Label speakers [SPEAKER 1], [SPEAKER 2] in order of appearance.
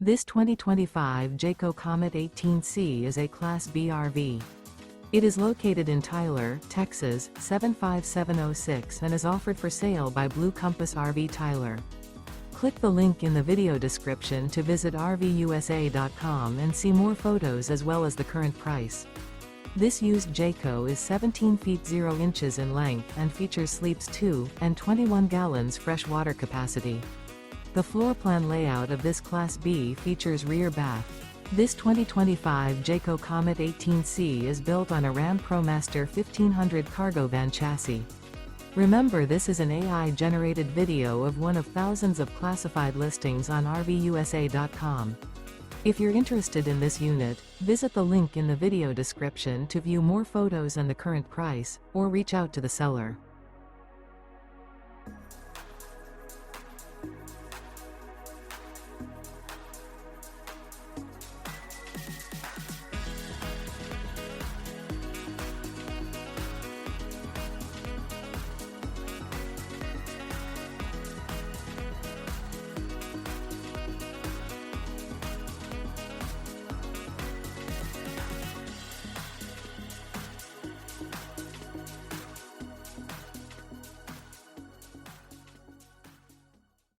[SPEAKER 1] This 2025 Jayco Comet 18C is a Class B RV. It is located in Tyler, Texas, 75706 and is offered for sale by Blue Compass RV Tyler. Click the link in the video description to visit RVUSA.com and see more photos as well as the current price. This used Jayco is 17 feet 0 inches in length and features sleeps 2 and 21 gallons fresh water capacity. The floor plan layout of this Class B features rear bath. This 2025 Jayco Comet 18C is built on a RAM ProMaster 1500 cargo van chassis. Remember, this is an AI-generated video of one of thousands of classified listings on RVUSA.com. If you're interested in this unit, visit the link in the video description to view more photos and the current price, or reach out to the seller.